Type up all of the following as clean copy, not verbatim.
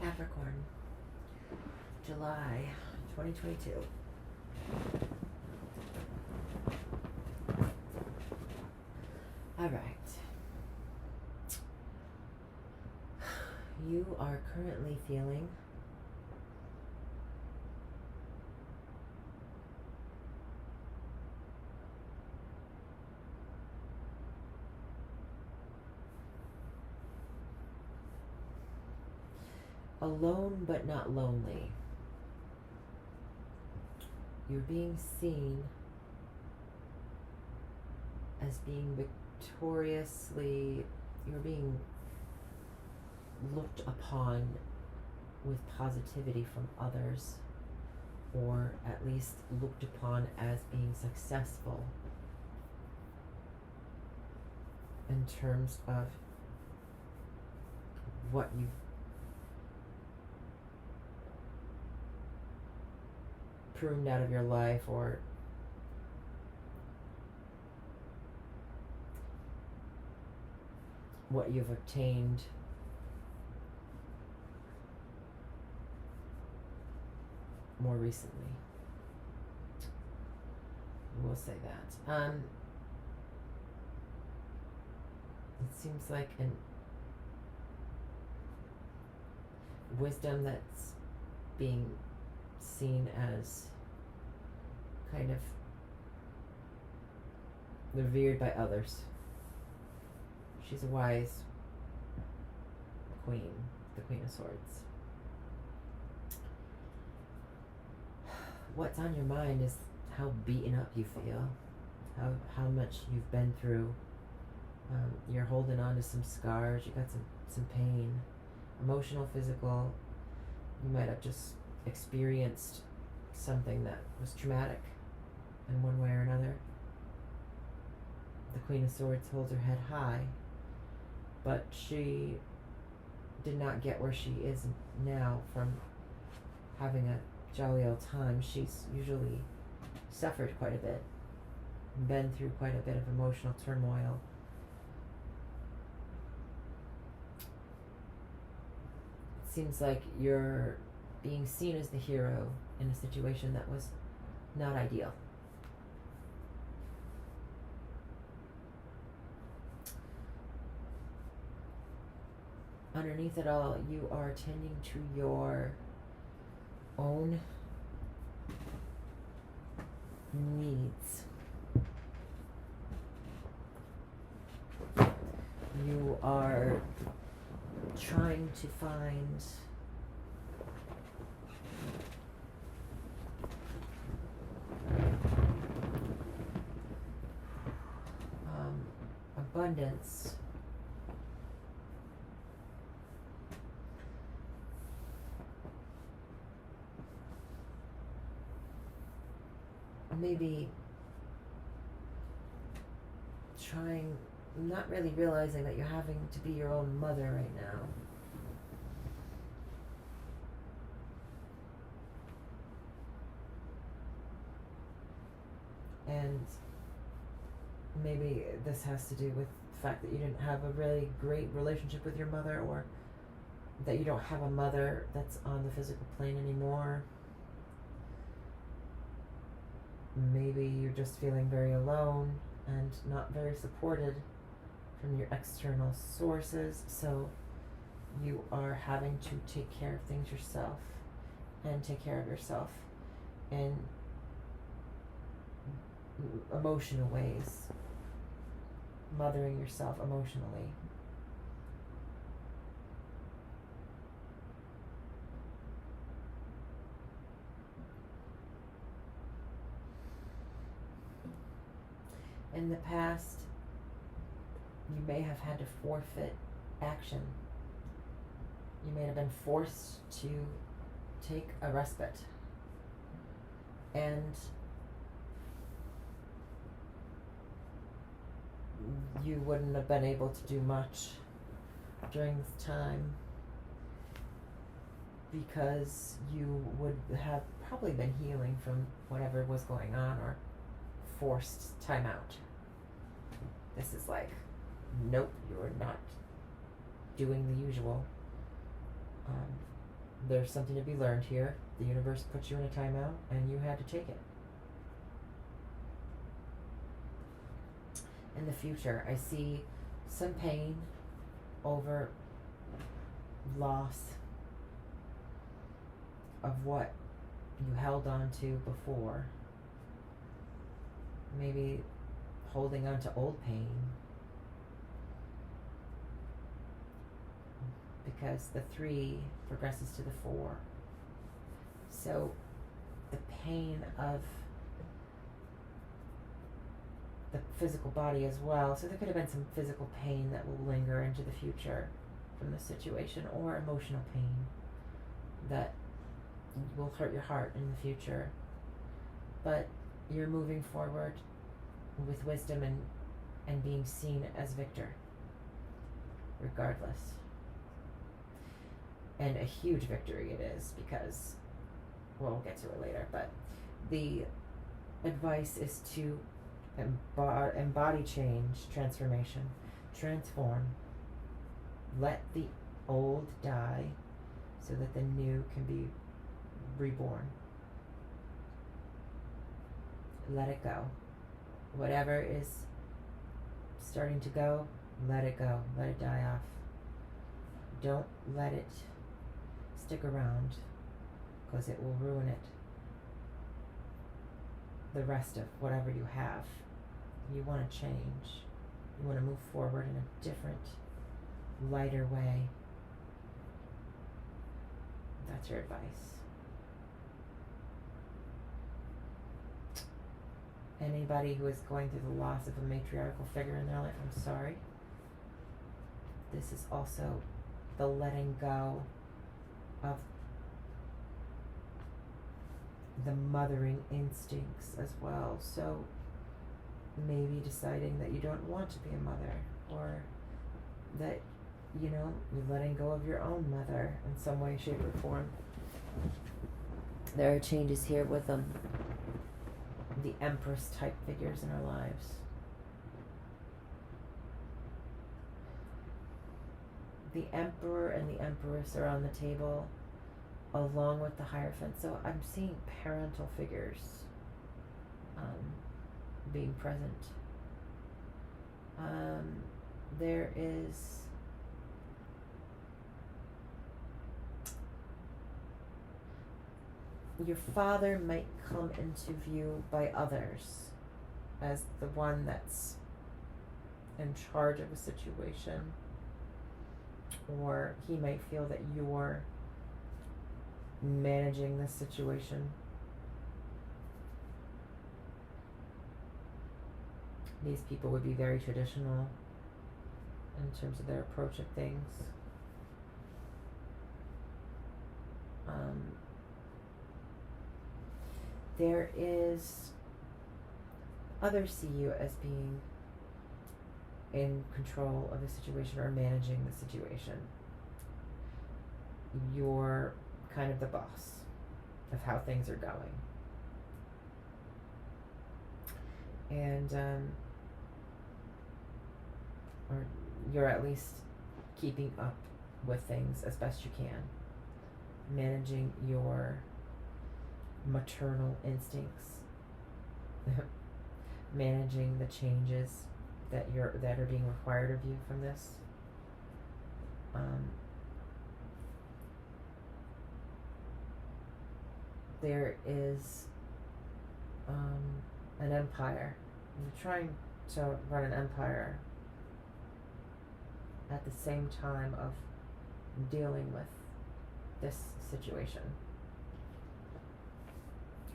Capricorn July 2022. All right. You are currently feeling alone but not lonely. You're being seen as being victoriously, you're being looked upon with positivity from others, or at least looked upon as being successful in terms of what you've pruned out of your life, or what you've obtained more recently. We'll say that. It seems like an wisdom that's being seen as kind of revered by others. She's a wise queen, the Queen of Swords. What's on your mind is how beaten up you feel, how much you've been through. You're holding on to some scars, you got some pain, emotional, physical. You might have just experienced something that was traumatic in one way or another. The Queen of Swords holds her head high, but she did not get where she is now from having a jolly old time. She's usually suffered quite a bit, been through quite a bit of emotional turmoil. It seems like you're being seen as the hero in a situation that was not ideal. Underneath it all, you are tending to your own needs. You are trying to find abundance maybe trying, not really realizing that you're having to be your own mother right now. And maybe this has to do with the fact that you didn't have a really great relationship with your mother, or that you don't have a mother that's on the physical plane anymore. Maybe you're just feeling very alone and not very supported from your external sources, so you are having to take care of things yourself and take care of yourself in emotional ways, mothering yourself emotionally. In the past, you may have had to forfeit action. You may have been forced to take a respite. And you wouldn't have been able to do much during this time because you would have probably been healing from whatever was going on, or forced time out. This is like, nope, you're not doing the usual. There's something to be learned here. The universe put you in a timeout and you had to take it. In the future, I see some pain over loss of what you held on to before. Maybe holding on to old pain. Because the 3 progresses to the 4. So the pain of the physical body as well. So there could have been some physical pain that will linger into the future from the situation, or emotional pain that will hurt your heart in the future. But you're moving forward with wisdom and being seen as victor, regardless. And a huge victory it is, because, well, we'll get to it later, but the advice is to embody change, transformation, transform, let the old die so that the new can be reborn. Let it go. Whatever is starting to go, let it go. Let it die off. Don't let it stick around, because it will ruin it. The rest of whatever you have. You want to change. You want to move forward in a different, lighter way. That's your advice. Anybody who is going through the loss of a matriarchal figure in their life, I'm sorry. This is also the letting go of the mothering instincts as well. So maybe deciding that you don't want to be a mother, or that, you know, you're letting go of your own mother in some way, shape, or form. There are changes here with the Empress type figures in our lives. The Emperor and the Empress are on the table, along with the Hierophant. So I'm seeing parental figures being present. There is your father might come into view by others as the one that's in charge of a situation, or he might feel that you're managing this situation. These people would be very traditional in terms of their approach of things. There is, others see you as being in control of the situation or managing the situation. You're kind of the boss of how things are going. And, or you're at least keeping up with things as best you can. Managing your maternal instincts. Managing the changes that are being required of you from this. There is an empire. You're trying to run an empire at the same time of dealing with this situation.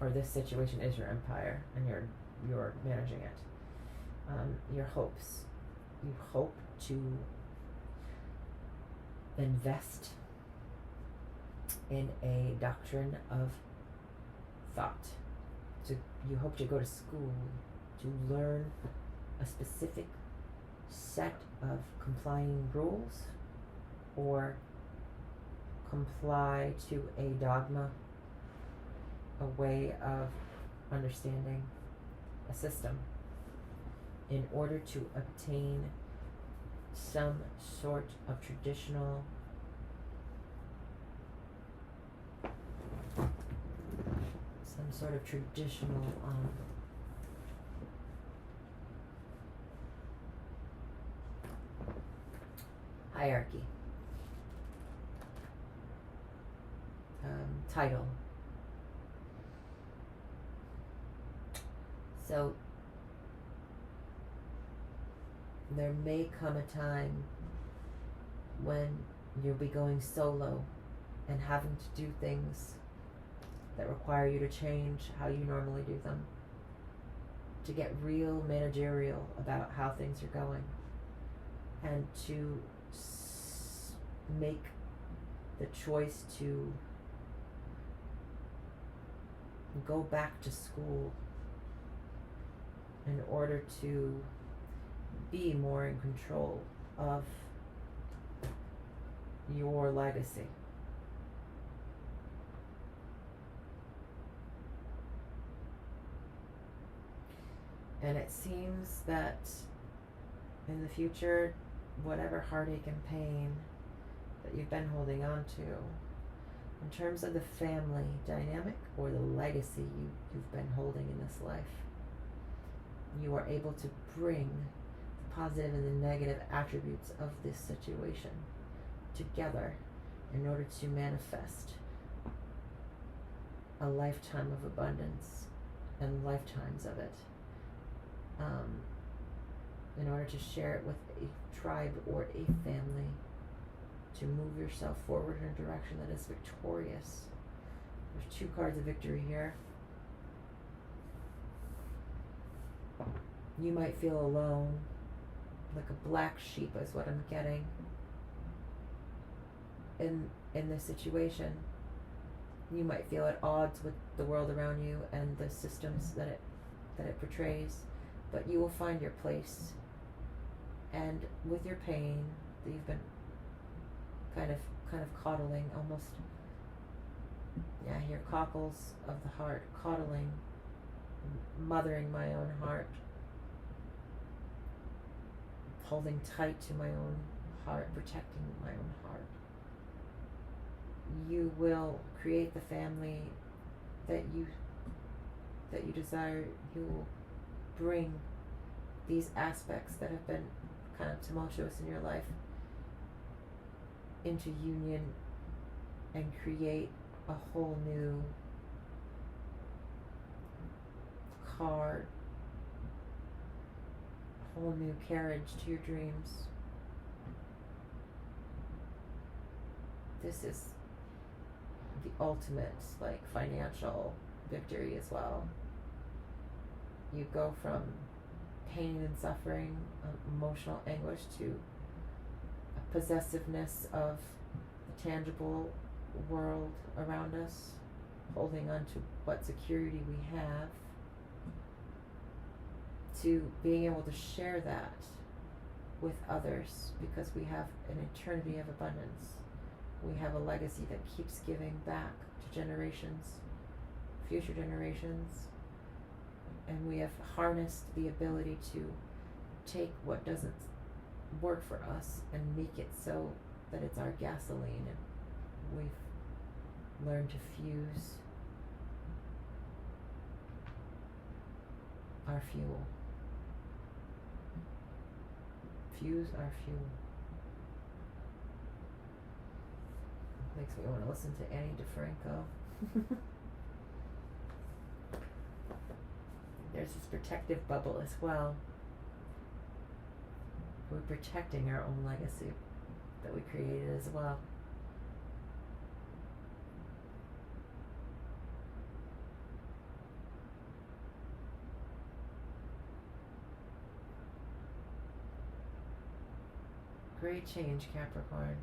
Or this situation is your empire, and you're managing it. Your hopes. You hope to invest in a doctrine of thought. You hope to go to school to learn a specific set of complying rules, or comply to a dogma, a way of understanding a system, in order to obtain some sort of traditional sort of traditional hierarchy, title. So there may come a time when you'll be going solo and having to do things that require you to change how you normally do them, to get real managerial about how things are going, and to make the choice to go back to school in order to be more in control of your legacy. And it seems that in the future, whatever heartache and pain that you've been holding on to, in terms of the family dynamic or the legacy you've been holding in this life, you are able to bring the positive and the negative attributes of this situation together in order to manifest a lifetime of abundance and lifetimes of it, in order to share it with a tribe or a family, to move yourself forward in a direction that is victorious. There's 2 cards of victory here. You might feel alone, like a black sheep is what I'm getting in this situation. You might feel at odds with the world around you and the systems that it portrays, but you will find your place. And with your pain that you've been kind of coddling, almost, yeah, I hear cockles of the heart, coddling, mothering my own heart, holding tight to my own heart, protecting my own heart. You will create the family that you desire. You will bring these aspects that have been kind of tumultuous in your life into union and create a whole new card, a whole new carriage to your dreams. This is the ultimate, like, financial victory as well. You go from pain and suffering, emotional anguish, to a possessiveness of the tangible world around us, holding on to what security we have, to being able to share that with others because we have an eternity of abundance. We have a legacy that keeps giving back to generations, future generations, and we have harnessed the ability to take what doesn't work for us and make it so that it's our gasoline, and we've learned to fuse our fuel. Fuse our fuel. Makes me want to listen to Annie DeFranco. There's this protective bubble as well. We're protecting our own legacy that we created as well. Great change, Capricorn.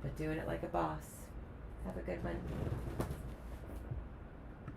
But doing it like a boss. Have a good one.